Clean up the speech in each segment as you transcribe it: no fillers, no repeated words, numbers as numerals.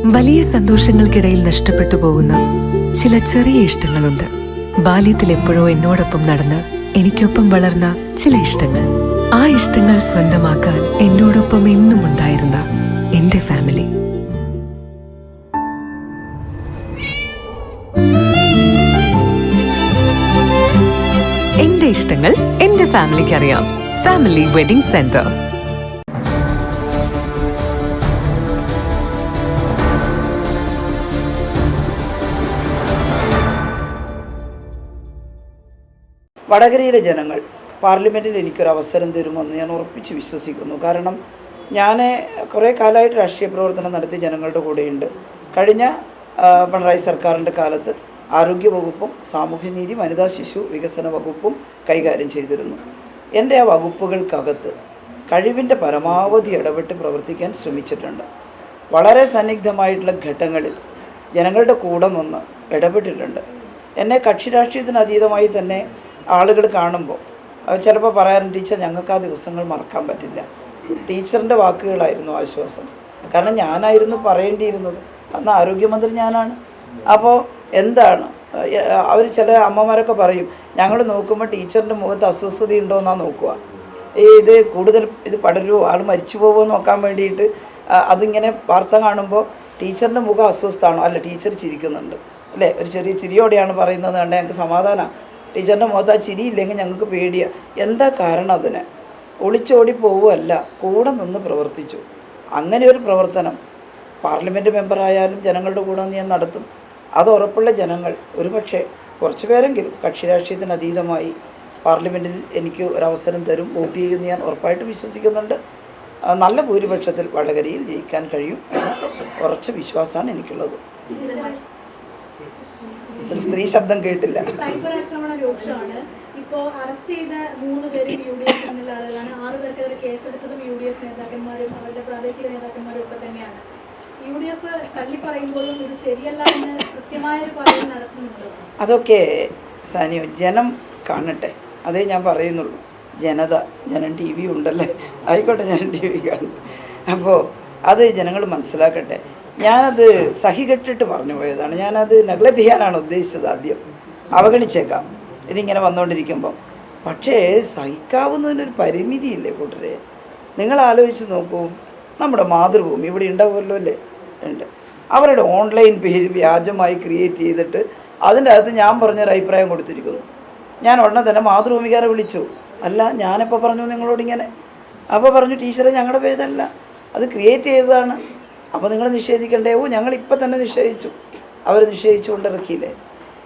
വലിയ സന്തോഷങ്ങൾക്കിടയിൽ നഷ്ടപ്പെട്ടു പോകുന്ന ചില ചെറിയ ഇഷ്ടങ്ങളുണ്ട്. ബാല്യത്തിൽ എപ്പോഴോ എന്നോടൊപ്പം നടന്ന് എനിക്കൊപ്പം വളർന്ന ചില ഇഷ്ടങ്ങൾ. ആ ഇഷ്ടങ്ങൾ സ്വന്തമാക്കാൻ എന്നോടൊപ്പം എന്നും ഉണ്ടായിരുന്ന എന്റെ ഫാമിലി. എന്റെ ഇഷ്ടങ്ങൾ എന്റെ ഫാമിലിക്ക് അറിയാം. Family wedding centre. വടകരയിലെ ജനങ്ങൾ പാർലമെൻറ്റിൽ എനിക്കൊരു അവസരം തരുമെന്ന് ഞാൻ ഉറപ്പിച്ച് വിശ്വസിക്കുന്നു. കാരണം ഞാൻ കുറേ കാലമായിട്ട് രാഷ്ട്രീയ പ്രവർത്തനം നടത്തി ജനങ്ങളുടെ കൂടെയുണ്ട്. കഴിഞ്ഞ പിണറായി സർക്കാരിൻ്റെ കാലത്ത് ആരോഗ്യവകുപ്പും സാമൂഹ്യനീതി വനിതാ ശിശു വികസന വകുപ്പും കൈകാര്യം ചെയ്തിരുന്നു. എൻ്റെ ആ വകുപ്പുകൾക്കകത്ത് കഴിവിൻ്റെ പരമാവധി ഇടപെട്ട് പ്രവർത്തിക്കാൻ ശ്രമിച്ചിട്ടുണ്ട്. വളരെ സന്നിഗ്ധമായിട്ടുള്ള ഘട്ടങ്ങളിൽ ജനങ്ങളുടെ കൂടെ നിന്ന് ഇടപെട്ടിട്ടുണ്ട്. എന്നെ കക്ഷി രാഷ്ട്രീയത്തിന് അതീതമായി തന്നെ ആളുകൾ കാണുമ്പോൾ ചിലപ്പോൾ പറയാറുണ്ട്, ടീച്ചർ ഞങ്ങൾക്ക് ആ ദിവസങ്ങൾ മറക്കാൻ പറ്റില്ല. ടീച്ചറിൻ്റെ വാക്കുകളായിരുന്നു ആശ്വാസം. കാരണം ഞാനായിരുന്നു പറയേണ്ടിയിരുന്നത്. അന്ന് ആരോഗ്യമന്ത്രി ഞാനാണ്. അപ്പോൾ എന്താണ് അവർ ചില അമ്മമാരൊക്കെ പറയും, ഞങ്ങൾ നോക്കുമ്പോൾ ടീച്ചറിൻ്റെ മുഖത്ത് അസ്വസ്ഥതയുണ്ടോ എന്നാണ് നോക്കുക. ഇത് കൂടുതൽ ഇത് പടരുമോ, ആൾ മരിച്ചു പോകുമോ നോക്കാൻ വേണ്ടിയിട്ട് അതിങ്ങനെ വാർത്ത കാണുമ്പോൾ ടീച്ചറിൻ്റെ മുഖം അസ്വസ്ഥമാണോ, അല്ല ടീച്ചർ ചിരിക്കുന്നുണ്ട് അല്ലേ, ഒരു ചെറിയ ചിരിയോടെയാണ് പറയുന്നത് കണ്ട് ഞങ്ങൾക്ക് സമാധാനമാണ്. ടീച്ചറിൻ്റെ മുഖത്ത് ആ ചിരിയില്ലെങ്കിൽ ഞങ്ങൾക്ക് പേടിയാണ്. എന്താ കാരണം? അതിന് ഒളിച്ചോടി പോവുമല്ല, കൂടെ നിന്ന് പ്രവർത്തിച്ചു. അങ്ങനെ ഒരു പ്രവർത്തനം പാർലമെൻറ്റ് മെമ്പറായാലും ജനങ്ങളുടെ കൂടെ നിന്ന് ഞാൻ നടത്തും. അത് ഉറപ്പുള്ള ജനങ്ങൾ ഒരുപക്ഷെ കുറച്ച് പേരെങ്കിലും കക്ഷി രാഷ്ട്രീയത്തിന് അതീതമായി പാർലമെൻറ്റിൽ എനിക്ക് ഒരവസരം തരും, വോട്ട് ചെയ്യുമെന്ന് ഞാൻ ഉറപ്പായിട്ട് വിശ്വസിക്കുന്നുണ്ട്. നല്ല ഭൂരിപക്ഷത്തിൽ വടകരയിൽ ജയിക്കാൻ കഴിയും എന്ന ഉറച്ച വിശ്വാസമാണ് എനിക്കുള്ളത്. ഒരു സ്ത്രീ ശബ്ദം കേട്ടില്ല. സൈബർ ആക്രമണ രൂക്ഷമാണ്. ഇപ്പോൾ അറസ്റ്റ് ചെയ്ത 3 പേരും UDF എന്നുള്ള ആളുകളാണ്. 6 പേർക്കെതിരെ കേസെടുത്തതും UDF നേതാക്കന്മാരും അവരുടെ പ്രാദേശിക നേതാക്കന്മാരും ഒക്കെ തന്നെയാണ്. UDF തള്ളി പറയുമ്പോഴും ഇത് ശരിയല്ല എന്ന് കൃത്യമായൊരു പറയൽ നടത്തുന്നുണ്ട്. അതൊക്കെ സാനിയോ ജനം കാണട്ടെ, അതേ ഞാൻ പറയുന്നുള്ളൂ. ജനം TV ഉണ്ടല്ലേ, ആയിക്കോട്ടെ, ജനം TV കാണും. അപ്പോൾ അത് ജനങ്ങൾ മനസ്സിലാക്കട്ടെ. ഞാനത് സഹികെട്ടിട്ട് പറഞ്ഞു പോയതാണ്. ഞാനത് നെഗ്ലക്റ്റ് ചെയ്യാനാണ് ഉദ്ദേശിച്ചത്. ആദ്യം അവഗണിച്ചേക്കാം ഇതിങ്ങനെ വന്നുകൊണ്ടിരിക്കുമ്പം. പക്ഷേ സഹിക്കാവുന്നതിനൊരു പരിമിതിയില്ലേ കൂട്ടരെ? നിങ്ങൾ ആലോചിച്ച് നോക്കൂ. നമ്മുടെ മാതൃഭൂമി ഇവിടെ ഉണ്ടാവുമല്ലോ അല്ലേ? ഉണ്ട്. അവരുടെ ഓൺലൈൻ പേജ് വ്യാജമായി ക്രിയേറ്റ് ചെയ്തിട്ട് അതിൻ്റെ അകത്ത് ഞാൻ പറഞ്ഞൊരു അഭിപ്രായം കൊടുത്തിരിക്കുന്നു. ഞാൻ ഉടനെ തന്നെ മാതൃഭൂമിക്കാരെ വിളിച്ചു. അല്ല, ഞാനെപ്പോൾ പറഞ്ഞു നിങ്ങളോടിങ്ങനെ? അപ്പോൾ പറഞ്ഞു, ടീച്ചറെ ഞങ്ങളുടെ പേജല്ല, അത് ക്രിയേറ്റ് ചെയ്തതാണ്. അപ്പോൾ നിങ്ങൾ നിഷേധിക്കണ്ടേ? ഞങ്ങളിപ്പോൾ തന്നെ നിഷേധിച്ചു. അവർ നിഷേധിച്ചു കൊണ്ടിറക്കിയില്ലേ?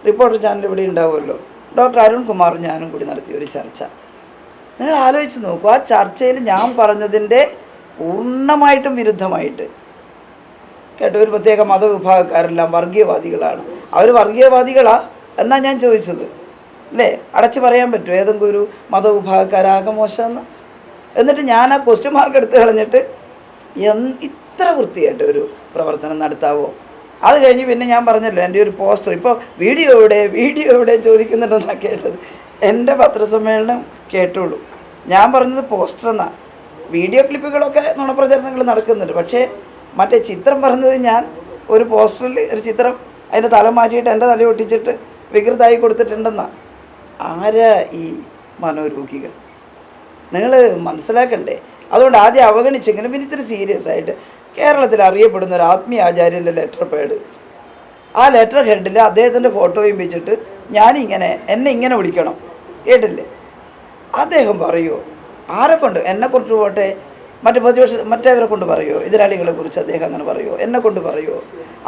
റിപ്പോർട്ടർ ചാനൽ ഇവിടെ ഉണ്ടാവുമല്ലോ. ഡോക്ടർ അരുൺകുമാറും ഞാനും കൂടി നടത്തിയ ഒരു ചർച്ച നിങ്ങൾ ആലോചിച്ച് നോക്കൂ. ആ ചർച്ചയിൽ ഞാൻ പറഞ്ഞതിൻ്റെ പൂർണ്ണമായിട്ടും വിരുദ്ധമായിട്ട് കേട്ടോ. ഒരു പ്രത്യേക മതവിഭാഗക്കാരെല്ലാം വർഗീയവാദികളാണ്. അവർ വർഗീയവാദികളാ എന്നാ ഞാൻ ചോദിച്ചത് അല്ലേ? അടച്ചു പറയാൻ പറ്റുമോ ഏതെങ്കിലും ഒരു മതവിഭാഗക്കാരാകെ മോശമെന്ന്? എന്നിട്ട് ഞാൻ ആ ക്വസ്റ്റ്യൻ മാർക്ക് എടുത്ത് കളഞ്ഞിട്ട് ഇത്ര വൃത്തിയായിട്ട് ഒരു പ്രവർത്തനം നടത്താവോ? അത് കഴിഞ്ഞ് പിന്നെ ഞാൻ പറഞ്ഞല്ലോ, എൻ്റെ ഒരു പോസ്റ്റർ ഇപ്പോൾ വീഡിയോ എവിടെ ചോദിക്കുന്നുണ്ടെന്നാണ് കേട്ടത്. എൻ്റെ പത്രസമ്മേളനം കേട്ടോളൂ. ഞാൻ പറഞ്ഞത് പോസ്റ്റർ എന്നാണ്. വീഡിയോ ക്ലിപ്പുകളൊക്കെ നുണപ്രചരണങ്ങൾ നടക്കുന്നുണ്ട്. പക്ഷേ മറ്റേ ചിത്രം പറഞ്ഞത് ഞാൻ ഒരു പോസ്റ്ററിൽ ഒരു ചിത്രം അതിൻ്റെ തല മാറ്റിയിട്ട് എൻ്റെ തല ഒട്ടിച്ചിട്ട് വികൃതമായി കൊടുത്തിട്ടുണ്ടെന്നാണ്. ആരാ ഈ മനോരോഗികൾ? നിങ്ങൾ മനസ്സിലാക്കണ്ടേ? അതുകൊണ്ട് ആദ്യം അവഗണിച്ചെങ്കിലും പിന്നെ ഇത്തിരി സീരിയസ് ആയിട്ട് കേരളത്തിൽ അറിയപ്പെടുന്ന ഒരു ആത്മീയ ആചാര്യൻ്റെ ലെറ്റർ പാഡ്, ആ ലെറ്റർ ഹെഡിൽ അദ്ദേഹത്തിൻ്റെ ഫോട്ടോയും വെച്ചിട്ട് എന്നെ ഇങ്ങനെ വിളിക്കണം, കേട്ടില്ലേ? അദ്ദേഹം പറയുമോ? ആരെക്കൊണ്ട്? എന്നെക്കുറിച്ച് പോട്ടെ, മറ്റേവരെ കൊണ്ട് പറയുമോ? എതിരാളികളെ കുറിച്ച് അദ്ദേഹം അങ്ങനെ പറയുമോ? എന്നെ കൊണ്ട് പറയുമോ?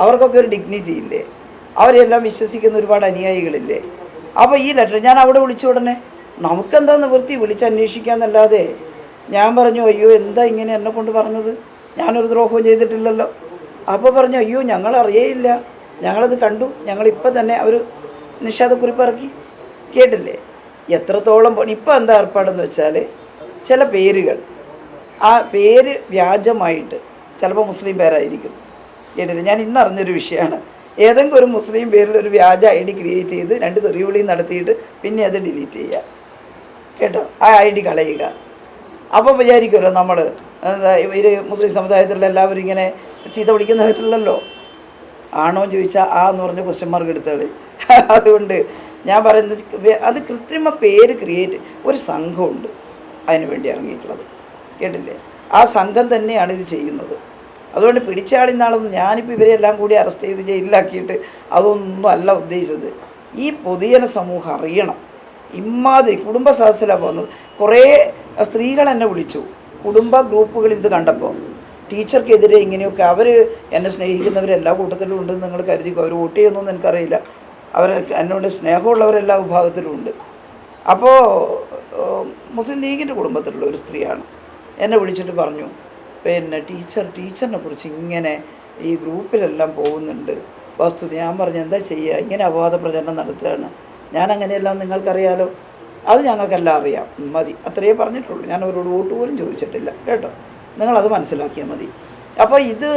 അവർക്കൊക്കെ ഒരു ഡിഗ്നിറ്റി ഇല്ലേ? അവരെല്ലാം വിശ്വസിക്കുന്ന ഒരുപാട് അനുയായികളില്ലേ? അപ്പോൾ ഈ ലെറ്റർ ഞാൻ അവിടെ വിളിച്ച ഉടനെ നമുക്കെന്താ നിവൃത്തി? വിളിച്ചന്വേഷിക്കാമെന്നല്ലാതെ ഞാൻ പറഞ്ഞു, അയ്യോ എന്താ ഇങ്ങനെ എന്നെ കൊണ്ട് പറഞ്ഞത്, ഞാനൊരു ദ്രോഹവും ചെയ്തിട്ടില്ലല്ലോ. അപ്പോൾ പറഞ്ഞു, അയ്യോ ഞങ്ങളറിയേയില്ല, ഞങ്ങളത് കണ്ടു, ഞങ്ങളിപ്പോൾ തന്നെ അവർ നിഷേധക്കുറിപ്പ് ഇറക്കി, കേട്ടില്ലേ? എത്രത്തോളം ഇപ്പോൾ എന്താ ഏർപ്പാടെന്ന് വെച്ചാൽ ചില പേരുകൾ, ആ പേര് വ്യാജമായിട്ട് ചിലപ്പോൾ മുസ്ലിം പേരായിരിക്കും, കേട്ടില്ലേ? ഞാൻ ഇന്നറിഞ്ഞൊരു വിഷയമാണ്. ഏതെങ്കിലും ഒരു മുസ്ലിം പേരിൽ ഒരു വ്യാജ ID ക്രിയേറ്റ് ചെയ്ത് 2 തെറിവിളിയും നടത്തിയിട്ട് പിന്നെ അത് ഡിലീറ്റ് ചെയ്യുക, കേട്ടോ? ആ ID കളയുക. അപ്പോൾ വിചാരിക്കുമല്ലോ നമ്മൾ, മുസ്ലിം സമുദായത്തിലുള്ള എല്ലാവരും ഇങ്ങനെ ചീത്ത വിളിക്കുന്നവരില്ലല്ലോ. ആണോ എന്ന് ചോദിച്ചാൽ ആ എന്ന് പറഞ്ഞ ക്വസ്റ്റ്യൻ മാർക്ക് എടുത്തോളി. അതുകൊണ്ട് ഞാൻ പറയുന്നത് അത് കൃത്രിമ പേര് ക്രിയേറ്റ് ഒരു സംഘമുണ്ട് അതിന് വേണ്ടി ഇറങ്ങിയിട്ടുള്ളത്, കേട്ടില്ലേ? ആ സംഘം തന്നെയാണ് ഇത് ചെയ്യുന്നത്. അതുകൊണ്ട് പിടിച്ചാളിന്നാളൊന്നും ഞാനിപ്പോൾ ഇവരെല്ലാം കൂടി അറസ്റ്റ് ചെയ്ത് ജയിലിലാക്കിയിട്ട് അതൊന്നും അല്ല ഉദ്ദേശിച്ചത്. ഈ പൊതുജന സമൂഹം അറിയണം. ഇമ്മാതിരി കുടുംബ സദസ്സിലാണ് പോകുന്നത്. കുറേ സ്ത്രീകൾ എന്നെ വിളിച്ചു കുടുംബ ഗ്രൂപ്പുകളിൽ ഇത് കണ്ടപ്പോൾ. ടീച്ചർക്കെതിരെ ഇങ്ങനെയൊക്കെ അവർ എന്നെ സ്നേഹിക്കുന്നവരെല്ലാ കൂട്ടത്തിലും ഉണ്ട്. നിങ്ങൾ കരുതിക്കോ, അവർ വോട്ട് ചെയ്യുന്നൊന്നും എനിക്കറിയില്ല. അവർ എന്നോട് സ്നേഹമുള്ളവരെല്ലാ വിഭാഗത്തിലും ഉണ്ട്. അപ്പോൾ മുസ്ലിം ലീഗിൻ്റെ കുടുംബത്തിലുള്ള ഒരു സ്ത്രീയാണ് എന്നെ വിളിച്ചിട്ട് പറഞ്ഞു, പിന്നെ ടീച്ചറിനെ കുറിച്ച് ഇങ്ങനെ ഈ ഗ്രൂപ്പിലെല്ലാം പോകുന്നുണ്ട് വസ്തുത. ഞാൻ പറഞ്ഞു എന്താ ചെയ്യുക, ഇങ്ങനെ അപവാദ പ്രചരണം നടത്തുകയാണ്. ഞാൻ അങ്ങനെയെല്ലാം നിങ്ങൾക്കറിയാലോ, അത് ഞങ്ങൾക്കെല്ലാം അറിയാം, മതി, അത്രയേ പറഞ്ഞിട്ടുള്ളൂ. ഞാൻ അവരോട് വോട്ട് പോലും ചോദിച്ചിട്ടില്ല കേട്ടോ, നിങ്ങളത് മനസ്സിലാക്കിയാൽ മതി. അപ്പോൾ ഇത്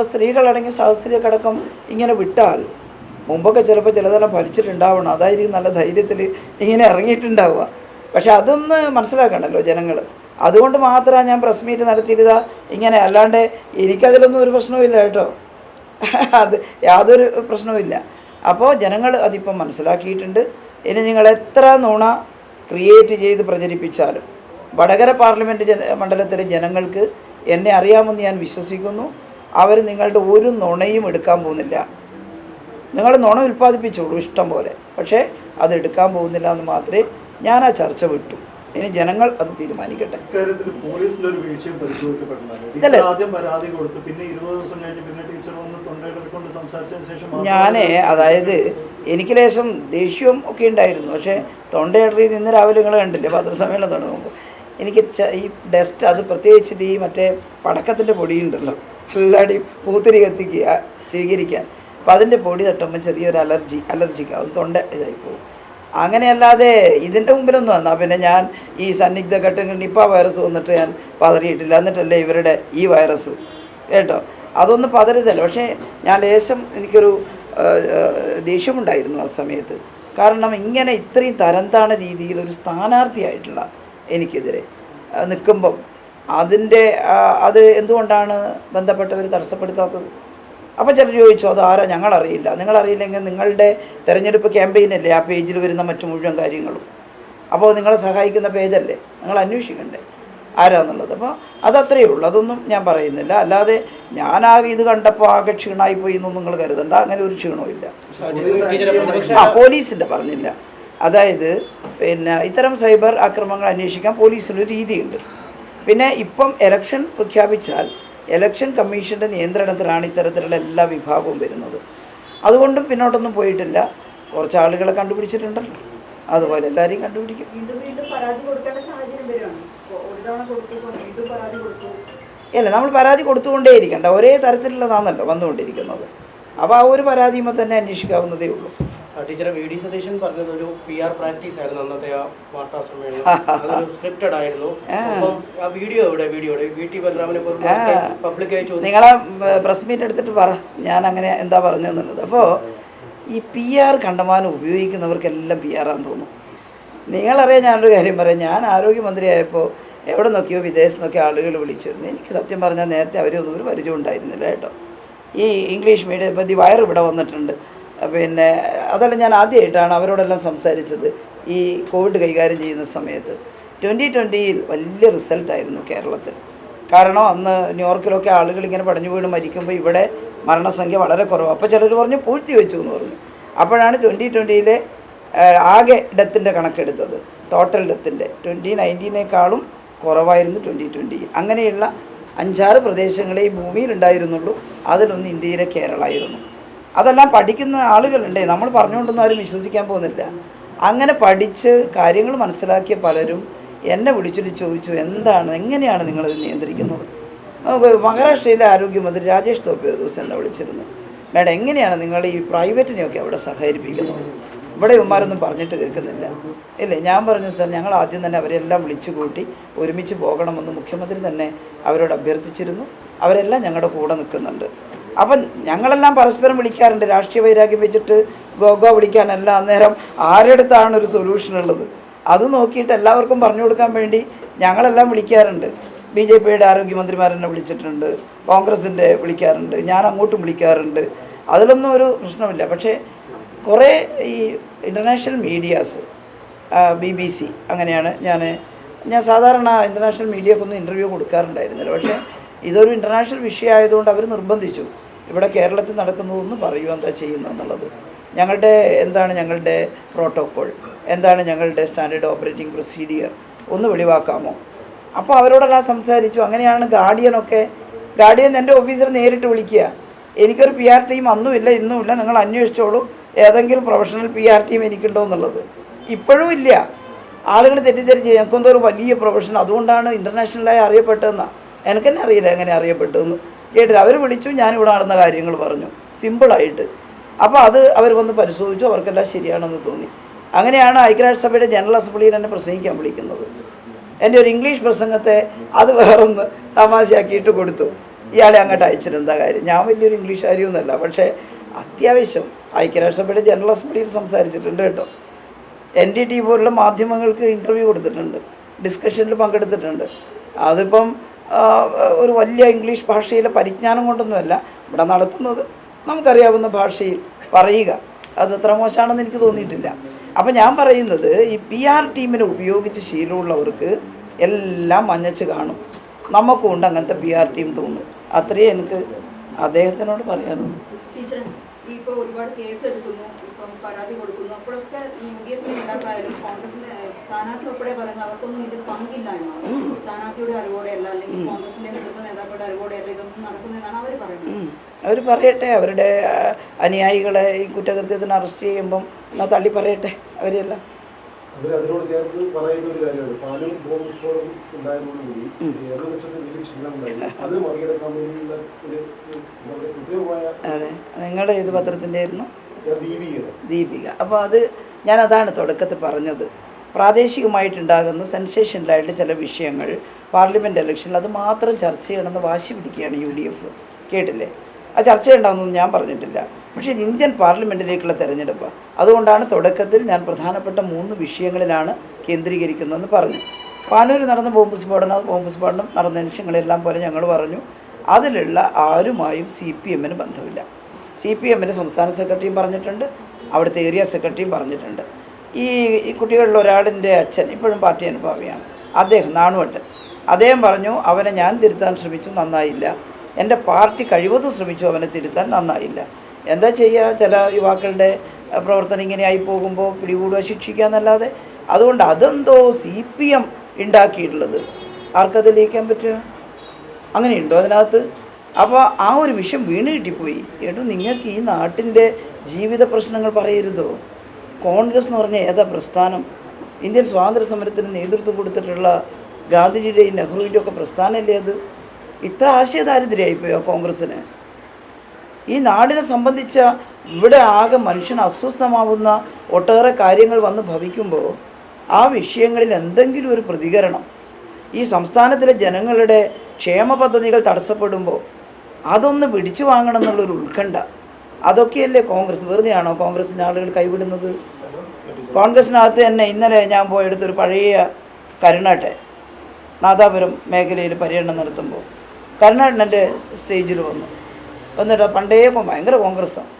സ്ത്രീകളടങ്ങി സദസ്സിലേക്കടക്കം ഇങ്ങനെ വിട്ടാൽ മുമ്പൊക്കെ ചിലപ്പോൾ ചിലതെല്ലാം ഭരിച്ചിട്ടുണ്ടാവണം, അതായിരിക്കും നല്ല ധൈര്യത്തിൽ ഇങ്ങനെ ഇറങ്ങിയിട്ടുണ്ടാവുക. പക്ഷെ അതൊന്ന് മനസ്സിലാക്കണമല്ലോ ജനങ്ങൾ. അതുകൊണ്ട് മാത്രമാണ് ഞാൻ പ്രസ് മീറ്റ് നടത്തിയിരുതാ ഇങ്ങനെ. അല്ലാണ്ട് എനിക്കതിലൊന്നും ഒരു പ്രശ്നവുമില്ല കേട്ടോ, അത് യാതൊരു പ്രശ്നവുമില്ല. അപ്പോൾ ജനങ്ങൾ അതിപ്പം മനസ്സിലാക്കിയിട്ടുണ്ട്. ഇനി നിങ്ങൾ എത്ര നുണ ക്രിയേറ്റ് ചെയ്ത് പ്രചരിപ്പിച്ചാലും വടകര പാർലമെൻറ്റ് മണ്ഡലത്തിലെ ജനങ്ങൾക്ക് എന്നെ അറിയാമെന്ന് ഞാൻ വിശ്വസിക്കുന്നു. അവർ നിങ്ങളുടെ ഒരു നുണയും എടുക്കാൻ പോകുന്നില്ല. നിങ്ങൾ നുണ ഉൽപ്പാദിപ്പിച്ചോളൂ ഇഷ്ടം പോലെ, പക്ഷേ അത് എടുക്കാൻ പോകുന്നില്ല എന്ന് മാത്രമേ ഞാൻ ആ ചർച്ച വിട്ടു. ഇനി ജനങ്ങൾ അത് തീരുമാനിക്കട്ടെ. ഞാൻ അതായത് എനിക്ക് ലേശം ദേഷ്യവും ഒക്കെ ഉണ്ടായിരുന്നു. പക്ഷേ തൊണ്ടയിടറി ഇന്ന് രാവിലെ നിങ്ങൾ കണ്ടില്ലേ പത്രസമ്മേളനം തുടങ്ങുമ്പോൾ എനിക്ക് ഈ ഡസ്റ്റ്, അത് പ്രത്യേകിച്ചിട്ട് ഈ മറ്റേ പടക്കത്തിൻ്റെ പൊടിയുണ്ടല്ലോ, എല്ലാവരുടെയും പൂത്തിരി കത്തിക്കുക സ്വീകരിക്കാൻ, അപ്പം അതിൻ്റെ പൊടി തട്ടുമ്പോൾ ചെറിയൊരു അലർജിക്കാവും, തൊണ്ട ഇതായി പോകും. അങ്ങനെയല്ലാതെ ഇതിൻ്റെ മുമ്പിലൊന്നും വന്നാൽ പിന്നെ ഞാൻ ഈ സന്നിഗ്ധ ഘട്ടങ്ങൾ നിപ്പ വൈറസ് വന്നിട്ട് ഞാൻ പതറിയിട്ടില്ല. എന്നിട്ടല്ലേ ഇവരുടെ ഈ വൈറസ് കേട്ടോ, അതൊന്നും പതരുതല്ല. പക്ഷേ ഞാൻ ലേശം എനിക്കൊരു ദേഷ്യമുണ്ടായിരുന്നു ആ സമയത്ത്. കാരണം ഇങ്ങനെ ഇത്രയും തരംതാണ രീതിയിൽ ഒരു സ്ഥാനാർത്ഥിയായിട്ടുള്ള എനിക്കെതിരെ നിൽക്കുമ്പം അത് എന്തുകൊണ്ടാണ് ബന്ധപ്പെട്ടവർ തടസ്സപ്പെടുത്താത്തത്? അപ്പോൾ ചിലർ ചോദിച്ചു അത് ആരാ, ഞങ്ങളറിയില്ല. നിങ്ങളറിയില്ലെങ്കിൽ നിങ്ങളുടെ തെരഞ്ഞെടുപ്പ് ക്യാമ്പയിനല്ലേ ആ പേജിൽ വരുന്ന മറ്റു മുഴുവൻ കാര്യങ്ങളും. അപ്പോൾ നിങ്ങളെ സഹായിക്കുന്ന പേജല്ലേ, നിങ്ങൾ അന്വേഷിക്കണ്ടേ ആരാന്നുള്ളത്. അപ്പോൾ അതത്രയേ ഉള്ളൂ, അതൊന്നും ഞാൻ പറയുന്നില്ല. അല്ലാതെ ഞാനാകെ ഇത് കണ്ടപ്പോൾ ആകെ ക്ഷീണമായിപ്പോയി എന്നൊന്നും നിങ്ങൾ കരുതണ്ട, അങ്ങനെ ഒരു ക്ഷീണവും ഇല്ല. പോലീസിൻ്റെ പറഞ്ഞില്ല. അതായത് പിന്നെ ഇത്തരം സൈബർ ആക്രമണങ്ങൾ അന്വേഷിക്കാൻ പോലീസിനൊരു രീതിയുണ്ട്. പിന്നെ ഇപ്പം ഇലക്ഷൻ പ്രഖ്യാപിച്ചാൽ ഇലക്ഷൻ കമ്മീഷൻ്റെ നിയന്ത്രണത്തിലാണ് ഇത്തരത്തിലുള്ള എല്ലാ വിഭാഗവും വരുന്നത്. അതുകൊണ്ടും പിന്നോട്ടൊന്നും പോയിട്ടില്ല. കുറച്ച് ആളുകളെ കണ്ടുപിടിച്ചിട്ടുണ്ടല്ലോ, അതുപോലെ എല്ലാവരെയും കണ്ടുപിടിക്കും. അല്ല, നമ്മൾ പരാതി കൊടുത്തുകൊണ്ടേയിരിക്കണ്ട, ഒരേ തരത്തിലുള്ളതാണല്ലോ വന്നുകൊണ്ടിരിക്കുന്നത്. അപ്പോൾ ആ ഒരു പരാതിയുമ്പോൾ തന്നെ അന്വേഷിക്കാവുന്നതേ ഉള്ളൂ. ടീച്ചറെ വി.ഡി. സതീശൻ പറഞ്ഞത് ഒരു PR പ്രാക്ടീസ് ആയിരുന്നു അന്നത്തെ ആ വാർത്താ സമ്മേളനം, അതൊരു സ്ക്രിപ്റ്റഡ് ആയിരുന്നു. അപ്പം ആ വീഡിയോ VT ബലറാമിനെ പബ്ലിക്കായി ചോദിച്ചു. നിങ്ങളെ പ്രസ് മീറ്റ് എടുത്തിട്ട് പറ ഞാൻ അങ്ങനെ എന്താ പറഞ്ഞതെന്നുള്ളത്. അപ്പോൾ ഈ PR കണ്ടമാനം ഉപയോഗിക്കുന്നവർക്കെല്ലാം PR ആണെന്ന് തോന്നും. നിങ്ങളറിയാം, ഞാനൊരു കാര്യം പറയാം. ഞാൻ ആരോഗ്യമന്ത്രിയായപ്പോൾ എവിടെ നോക്കിയോ വിദേശത്ത് നോക്കിയോ ആളുകൾ വിളിച്ചിരുന്നു. എനിക്ക് സത്യം പറഞ്ഞാൽ നേരത്തെ അവരൊന്നും ഒരു പരിചയം ഉണ്ടായിരുന്നില്ല കേട്ടോ. ഈ ഇംഗ്ലീഷ് മീഡിയം ഇപ്പോൾ വയർ ഇവിടെ വന്നിട്ടുണ്ട്. പിന്നെ അതെല്ലാം ഞാൻ ആദ്യമായിട്ടാണ് അവരോടെല്ലാം സംസാരിച്ചത് ഈ കോവിഡ് കൈകാര്യം ചെയ്യുന്ന സമയത്ത്. 2020 വലിയ റിസൾട്ടായിരുന്നു കേരളത്തിൽ. കാരണം അന്ന് ന്യൂയോർക്കിലൊക്കെ ആളുകൾ ഇങ്ങനെ പടഞ്ഞു വീണ് മരിക്കുമ്പോൾ ഇവിടെ മരണസംഖ്യ വളരെ കുറവ്. അപ്പോൾ ചിലർ പറഞ്ഞു പൂഴ്ത്തി വെച്ചു എന്ന് പറഞ്ഞു. അപ്പോഴാണ് 2020 ആകെ ഡെത്തിൻ്റെ കണക്കെടുത്തത്, ടോട്ടൽ ഡെത്തിൻ്റെ 2019 കുറവായിരുന്നു 2020. അങ്ങനെയുള്ള 5-6 പ്രദേശങ്ങളെ ഈ ഭൂമിയിലുണ്ടായിരുന്നുള്ളൂ. അതിലൊന്ന് ഇന്ത്യയിലെ കേരളമായിരുന്നു. അതെല്ലാം പഠിക്കുന്ന ആളുകളുണ്ടേ, നമ്മൾ പറഞ്ഞുകൊണ്ടൊന്നും ആരും വിശ്വസിക്കാൻ പോകുന്നില്ല. അങ്ങനെ പഠിച്ച് കാര്യങ്ങൾ മനസ്സിലാക്കിയ പലരും എന്നെ വിളിച്ചിട്ട് ചോദിച്ചു, എങ്ങനെയാണ് നിങ്ങളിത് നിയന്ത്രിക്കുന്നത്? നമുക്ക് മഹാരാഷ്ട്രയിലെ ആരോഗ്യമന്ത്രി രാജേഷ് തോപ്പെ ഒരു ദിവസം എന്നെ വിളിച്ചിരുന്നു. മേഡം, എങ്ങനെയാണ് നിങ്ങൾ ഈ പ്രൈവറ്റിനെയൊക്കെ അവിടെ സഹകരിപ്പിക്കുന്നത്? ഇവിടെ ഇവന്മാരൊന്നും പറഞ്ഞിട്ട് കേൾക്കുന്നില്ല. ഇല്ലേ, ഞാൻ പറഞ്ഞു സാർ, ഞങ്ങൾ ആദ്യം തന്നെ അവരെല്ലാം വിളിച്ചു കൂട്ടി ഒരുമിച്ച് പോകണമെന്ന് മുഖ്യമന്ത്രി തന്നെ അവരോട് അഭ്യർത്ഥിച്ചിരുന്നു. അവരെല്ലാം ഞങ്ങളുടെ കൂടെ നിൽക്കുന്നുണ്ട്. അപ്പം ഞങ്ങളെല്ലാം പരസ്പരം വിളിക്കാറുണ്ട്. രാഷ്ട്രീയ വൈരാഗ്യം വെച്ചിട്ട് ഗോഗോ വിളിക്കാനല്ല. അന്നേരം ആരെടുത്താണ് ഒരു സൊല്യൂഷൻ ഉള്ളത് അത് നോക്കിയിട്ട് എല്ലാവർക്കും പറഞ്ഞു കൊടുക്കാൻ വേണ്ടി ഞങ്ങളെല്ലാം വിളിക്കാറുണ്ട്. BJPയുടെ ആരോഗ്യമന്ത്രിമാരെന്നെ വിളിച്ചിട്ടുണ്ട്, കോൺഗ്രസിൻ്റെ വിളിക്കാറുണ്ട്, ഞാൻ അങ്ങോട്ടും വിളിക്കാറുണ്ട്. അതിലൊന്നും ഒരു പ്രശ്നമില്ല. പക്ഷേ കുറേ ഈ ഇൻ്റർനാഷണൽ മീഡിയാസ്, BBC അങ്ങനെയാണ് ഞാൻ സാധാരണ ഇൻ്റർനാഷണൽ മീഡിയക്കൊന്നും ഇൻ്റർവ്യൂ കൊടുക്കാറുണ്ടായിരുന്നില്ല. പക്ഷേ ഇതൊരു ഇൻ്റർനാഷണൽ വിഷയമായതുകൊണ്ട് അവർ നിർബന്ധിച്ചു, ഇവിടെ കേരളത്തിൽ നടക്കുന്നതൊന്നും പറയൂ, എന്താ ചെയ്യുന്നതെന്നുള്ളത്, എന്താണ് ഞങ്ങളുടെ പ്രോട്ടോക്കോൾ, എന്താണ് ഞങ്ങളുടെ സ്റ്റാൻഡേർഡ് ഓപ്പറേറ്റിംഗ് പ്രൊസീജിയർ ഒന്ന് വെളിവാക്കാമോ. അപ്പോൾ അവരോടെല്ലാം സംസാരിച്ചു. അങ്ങനെയാണ് ഗാർഡിയൻ എൻ്റെ ഓഫീസർ നേരിട്ട് വിളിക്കുക, എനിക്കൊരു PR ടീം അന്നുമില്ല ഇന്നുമില്ല, നിങ്ങൾ അന്വേഷിച്ചോളൂ ഏതെങ്കിലും പ്രൊഫഷണൽ PR ടീം എനിക്കുണ്ടോ എന്നുള്ളത്. ഇപ്പോഴും ഇല്ല. ആളുകൾ തെറ്റിദ്ധരിച്ച് ഞങ്ങൾക്കെന്തോ ഒരു വലിയ പ്രൊഫഷൻ, അതുകൊണ്ടാണ് ഇൻ്റർനാഷണലായി അറിയപ്പെട്ടതെന്നാണ്. എനിക്ക് തന്നെ അറിയില്ല എങ്ങനെ അറിയപ്പെട്ടതെന്ന്. കേട്ടില്ല, അവർ വിളിച്ചു, ഞാനിവിടെ നടന്ന കാര്യങ്ങൾ പറഞ്ഞു സിമ്പിളായിട്ട്. അപ്പോൾ അത് അവർ വന്ന് പരിശോധിച്ചു, അവർക്കെല്ലാം ശരിയാണെന്ന് തോന്നി. അങ്ങനെയാണ് ഐക്യരാഷ്ട്രസഭയുടെ ജനറൽ അസംബ്ലിയിൽ എന്നെ പ്രസംഗിക്കാൻ വിളിക്കുന്നത്. എൻ്റെ ഒരു ഇംഗ്ലീഷ് പ്രസംഗത്തെ അത് വേറൊന്ന് തമാശയാക്കിയിട്ട് കൊടുത്തു, ഇയാളെ അങ്ങോട്ട് അയച്ചിരുന്ന കാര്യം. ഞാൻ വലിയൊരു ഇംഗ്ലീഷ് കാര്യമൊന്നുമല്ല, പക്ഷേ അത്യാവശ്യം ഐക്യരാഷ്ട്രസഭയുടെ ജനറൽ അസംബ്ലിയിൽ സംസാരിച്ചിട്ടുണ്ട് കേട്ടോ. NDT പോലുള്ള മാധ്യമങ്ങൾക്ക് ഇൻ്റർവ്യൂ കൊടുത്തിട്ടുണ്ട്, ഡിസ്കഷനിൽ പങ്കെടുത്തിട്ടുണ്ട്. അതിപ്പം ഒരു വലിയ ഇംഗ്ലീഷ് ഭാഷയിലെ പരിജ്ഞാനം കൊണ്ടൊന്നുമല്ല, ഇവിടെ നടത്തുന്നത് നമുക്കറിയാവുന്ന ഭാഷയിൽ പറയുക, അത് അത്ര മോശമാണെന്ന് എനിക്ക് തോന്നിയിട്ടില്ല. അപ്പം ഞാൻ പറയുന്നത് ഈ PR ടീമിനെ ഉപയോഗിച്ച് ശീലമുള്ളവർക്ക് എല്ലാം മഞ്ഞച്ച് കാണും. നമുക്കും ഉണ്ട് അങ്ങനത്തെ PR ടീം തോന്നും. അത്രയേ എനിക്ക് അദ്ദേഹത്തിനോട് പറയാനുള്ളൂ. ഇപ്പോൾ ഒരുപാട് കേസ് എടുക്കുന്നു, ഇപ്പം പരാതി കൊടുക്കുന്നു, അപ്പോഴൊക്കെ ഈ UDF നേതാക്കളായാലും കോൺഗ്രസിന്റെ സ്ഥാനാർത്ഥി ഉൾപ്പെടെ പറയുന്നത് അവർക്കൊന്നും ഇതിൽ പങ്കില്ല എന്നാണ്. സ്ഥാനാർത്ഥിയുടെ അറിവോടെയല്ല, അല്ലെങ്കിൽ കോൺഗ്രസിന്റെ മുതിർന്ന നേതാക്കളുടെ അറിവോടെയല്ല ഇതൊന്നും നടക്കുന്നതെന്നാണ് അവർ പറയുന്നത്. അവർ പറയട്ടെ, അവരുടെ അനുയായികളെ ഈ കുറ്റകൃത്യത്തിന് അറസ്റ്റ് ചെയ്യുമ്പം എന്നാൽ തള്ളി പറയട്ടെ അവരെല്ലാം. അതിനോട് ചേർത്ത് പറയുന്ന ഒരു കാര്യമാണ്, പാലും ബോംബ് സ്ഫോടനം ഉണ്ടായതോടുകൂടി ഇടതുപക്ഷത്തിന് വലിയ ക്ഷീണമുണ്ടായി. അത് മറികടക്കാൻ വേണ്ടിയുള്ള ഒരു കൃത്യമായ. അതെ, നിങ്ങൾ ഏത് പത്രത്തിൻ്റെ ആയിരുന്നു? ദീപിക. അപ്പോൾ ഞാനതാണ് തുടക്കത്തിൽ പറഞ്ഞത്. പ്രാദേശികമായിട്ടുണ്ടാകുന്ന സെൻസേഷനിലായിട്ട് ചില വിഷയങ്ങൾ പാർലമെൻറ്റ് ഇലക്ഷനിൽ അത് മാത്രം ചർച്ച ചെയ്യണമെന്ന് വാശി പിടിക്കുകയാണ് UDF. കേട്ടില്ലേ? ആ ചർച്ച ചെയ്യണമെന്നൊന്നും ഞാൻ പറഞ്ഞിട്ടില്ല. പക്ഷേ ഇന്ത്യൻ പാർലമെൻറ്റിലേക്കുള്ള തെരഞ്ഞെടുപ്പ്, അതുകൊണ്ടാണ് തുടക്കത്തിൽ ഞാൻ പ്രധാനപ്പെട്ട 3 വിഷയങ്ങളിലാണ് കേന്ദ്രീകരിക്കുന്നതെന്ന് പറഞ്ഞു. പാനൂർ നടന്ന ബോംബ് സ്ഫോടനം നടന്ന നിമിഷങ്ങളെല്ലാം പോലെ ഞങ്ങൾ പറഞ്ഞു അതിലുള്ള ആരുമായും CPMന് ബന്ധമില്ല. CPMൻ്റെ സംസ്ഥാന സെക്രട്ടറിയും പറഞ്ഞിട്ടുണ്ട്, അവിടുത്തെ ഏരിയ സെക്രട്ടറിയും പറഞ്ഞിട്ടുണ്ട്. ഈ കുട്ടികളിൽ ഒരാളിൻ്റെ അച്ഛൻ ഇപ്പോഴും പാർട്ടി അനുഭാവിയാണ്, അദ്ദേഹം നാണുവട്ടൻ, അദ്ദേഹം പറഞ്ഞു അവനെ ഞാൻ തിരുത്താൻ ശ്രമിച്ചു, നന്നായില്ല. എൻ്റെ പാർട്ടി കഴിവതും ശ്രമിച്ചു അവനെ തിരുത്താൻ, നന്നായില്ല. എന്താ ചെയ്യുക, ചില യുവാക്കളുടെ പ്രവർത്തനം ഇങ്ങനെയായി പോകുമ്പോൾ പിടികൂടുക, ശിക്ഷിക്കുക എന്നല്ലാതെ. അതുകൊണ്ട് അതെന്തോ CPM ഉണ്ടാക്കിയിട്ടുള്ളത് ആർക്കത് ലയിക്കാൻ പറ്റുക? അങ്ങനെയുണ്ടോ അതിനകത്ത്? അപ്പോൾ ആ ഒരു വിഷയം വീണ് കിട്ടിപ്പോയി. ഏട്ടോ, നിങ്ങൾക്ക് ഈ നാട്ടിൻ്റെ ജീവിത പ്രശ്നങ്ങൾ പറയരുതോ? കോൺഗ്രസ് എന്ന് പറഞ്ഞാൽ ഏതാ പ്രസ്ഥാനം? ഇന്ത്യൻ സ്വാതന്ത്ര്യ സമരത്തിന് നേതൃത്വം കൊടുത്തിട്ടുള്ള ഗാന്ധിജിയുടെയും നെഹ്റുവിൻ്റെ ഒക്കെ പ്രസ്ഥാനമല്ലേ അത്? ഇത്ര ആശയദാരിദ്ര്യമായിപ്പോയോ കോൺഗ്രസ്സിന്? ഈ നാടിനെ സംബന്ധിച്ച ഇവിടെ ആകെ മനുഷ്യന് അസ്വസ്ഥമാവുന്ന ഒട്ടേറെ കാര്യങ്ങൾ വന്ന് ഭവിക്കുമ്പോൾ ആ വിഷയങ്ങളിൽ എന്തെങ്കിലും ഒരു പ്രതികരണം, ഈ സംസ്ഥാനത്തിലെ ജനങ്ങളുടെ ക്ഷേമ പദ്ധതികൾ തടസ്സപ്പെടുമ്പോൾ അതൊന്ന് പിടിച്ചു വാങ്ങണം എന്നുള്ളൊരു ഉത്കണ്ഠ, അതൊക്കെയല്ലേ കോൺഗ്രസ്. വെറുതെയാണോ കോൺഗ്രസിൻ്റെ ആളുകൾ കൈവിടുന്നത്? കോൺഗ്രസിനകത്ത് തന്നെ ഇന്നലെ ഞാൻ പോയെടുത്തൊരു പഴയ കരുണാട്ടെ നാദാപുരം മേഖലയിൽ പര്യടനം നടത്തുമ്പോൾ കരുണാടൻ്റെ സ്റ്റേജിൽ വന്നിട്ട് പണ്ടേ ഭയങ്കര കോൺഗ്രസ്സാണ്,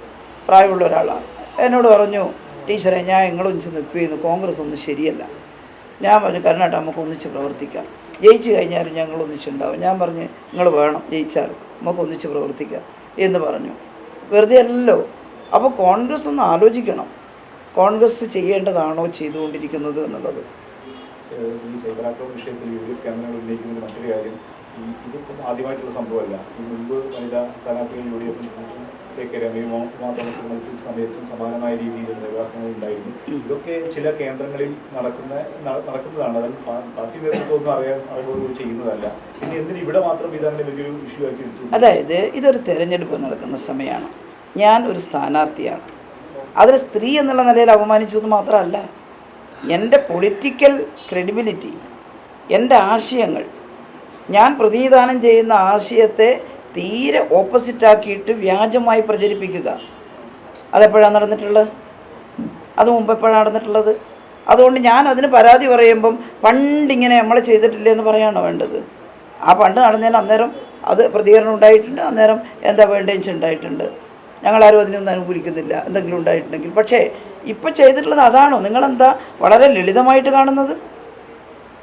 പ്രായമുള്ള ഒരാളാണ്. എന്നോട് പറഞ്ഞു, ടീച്ചറെ ഞാൻ നിങ്ങളൊന്നിച്ച് നിൽക്കുകയെന്ന്, കോൺഗ്രസ് ഒന്നും ശരിയല്ല. ഞാൻ പറഞ്ഞു, കരുണാട്ട നമുക്ക് ഒന്നിച്ച് പ്രവർത്തിക്കാം, ജയിച്ചു കഴിഞ്ഞാലും ഞങ്ങൾ ഒന്നിച്ചുണ്ടാവും. ഞാൻ പറഞ്ഞു, നിങ്ങൾ വേണം, ജയിച്ചാലും നമുക്ക് ഒന്നിച്ച് പ്രവർത്തിക്കാം എന്ന് പറഞ്ഞു. വെറുതെ അല്ലല്ലോ. അപ്പോൾ കോൺഗ്രസ് ഒന്ന് ആലോചിക്കണം, കോൺഗ്രസ് ചെയ്യേണ്ടതാണോ ചെയ്തുകൊണ്ടിരിക്കുന്നത് എന്നുള്ളത്. ഈ സൈബർ ആക്രമണ വിഷയത്തിൽ UDF ക്യാമ്പയിനുകൾ ഉന്നയിക്കുന്ന മറ്റൊരു കാര്യം, ഇതിപ്പം ആദ്യമായിട്ടുള്ള സംഭവമല്ല. ഈ മുൻപ് വനിതാ സ്ഥാനാർത്ഥികൾ UDF സമയത്തും സമാനമായ രീതിയിൽ നിർവാഹങ്ങൾ ഉണ്ടായിരുന്നു. ഇതൊക്കെ ചില കേന്ദ്രങ്ങളിൽ നടക്കുന്നതാണ്. അതിൽ പാർട്ടി നേതൃത്വമൊന്നും അറിവുകൾ ചെയ്യുന്നതല്ല. പിന്നെ എന്തിന് ഇവിടെ മാത്രം ഇതങ്ങനെ വലിയൊരു ഇഷ്യൂ ആക്കി എടുത്തു? അതായത് ഇതൊരു തെരഞ്ഞെടുപ്പ് നടക്കുന്ന സമയമാണ്, ഞാൻ ഒരു സ്ഥാനാർത്ഥിയാണ്. അതിൽ സ്ത്രീ എന്നുള്ള നിലയിൽ അപമാനിച്ചത് മാത്രമല്ല, എൻ്റെ പൊളിറ്റിക്കൽ ക്രെഡിബിലിറ്റി, എൻ്റെ ആശയങ്ങൾ, ഞാൻ പ്രതിനിധാനം ചെയ്യുന്ന ആശയത്തെ തീരെ ഓപ്പോസിറ്റാക്കിയിട്ട് വ്യാജമായി പ്രചരിപ്പിക്കുക, അതെപ്പോഴാണ് നടന്നിട്ടുള്ളത്? അത് മുമ്പ് എപ്പോഴാണ് നടന്നിട്ടുള്ളത്? അതുകൊണ്ട് ഞാൻ അതിന് പരാതി പറയുമ്പം പണ്ടിങ്ങനെ നമ്മൾ ചെയ്തിട്ടില്ല എന്ന് പറയാണോ വേണ്ടത്? ആ പണ്ട് നടന്നതിന് അന്നേരം അത് പ്രതികരണം ഉണ്ടായിട്ടുണ്ട്, അന്നേരം എന്താ വേണ്ടതെന്ന് ഉണ്ടായിട്ടുണ്ട്. ഞങ്ങളാരും അതിനൊന്നും അനുകൂലിക്കുന്നില്ല എന്തെങ്കിലും ഉണ്ടായിട്ടുണ്ടെങ്കിൽ. പക്ഷേ ഇപ്പം ചെയ്തിട്ടുള്ളത് അതാണോ? നിങ്ങളെന്താ വളരെ ലളിതമായിട്ട് കാണുന്നത്?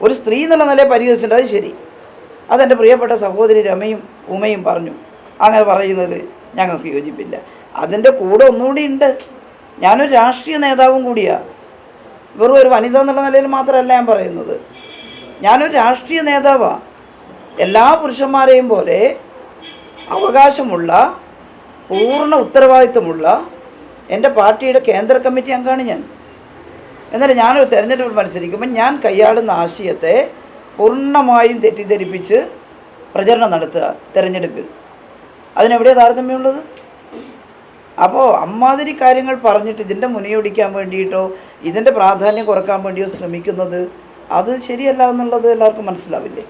ഒരു സ്ത്രീ എന്നുള്ള നിലയെ പരിഹസിച്ചിട്ടുണ്ട്, അത് ശരി. അതെൻ്റെ പ്രിയപ്പെട്ട സഹോദരി രമയും ഉമയും പറഞ്ഞു. അങ്ങനെ പറയുന്നത് ഞങ്ങൾക്ക് യോജിപ്പില്ല. അതിൻ്റെ കൂടെ ഒന്നുകൂടി ഉണ്ട്, ഞാനൊരു രാഷ്ട്രീയ നേതാവും കൂടിയാണ്. വെറും ഒരു വനിത എന്നുള്ള നിലയിൽ മാത്രമല്ല ഞാൻ പറയുന്നത്. ഞാനൊരു രാഷ്ട്രീയ നേതാവാണ്. എല്ലാ പുരുഷന്മാരെയും പോലെ അവകാശമുള്ള, പൂർണ്ണ ഉത്തരവാദിത്വമുള്ള എൻ്റെ പാർട്ടിയുടെ കേന്ദ്ര കമ്മിറ്റി അംഗമാണ് ഞാൻ. എന്നാലും ഞാനൊരു തെരഞ്ഞെടുപ്പിൽ മത്സരിക്കുമ്പോൾ ഞാൻ കൈയാളുന്ന ആശയത്തെ പൂർണ്ണമായും തെറ്റിദ്ധരിപ്പിച്ച് പ്രചരണം നടത്തുക തെരഞ്ഞെടുപ്പിൽ. അതിനെവിടെയാണ് താരതമ്യമുള്ളത്? അപ്പോൾ അമ്മാതിരി കാര്യങ്ങൾ പറഞ്ഞിട്ട് ഇതിൻ്റെ മുനയൊടിക്കാൻ വേണ്ടിയിട്ടോ ഇതിൻ്റെ പ്രാധാന്യം കുറക്കാൻ വേണ്ടിയോ ശ്രമിക്കുന്നത് അത് ശരിയല്ല എന്നുള്ളത് എല്ലാവർക്കും മനസ്സിലാവില്ലേ?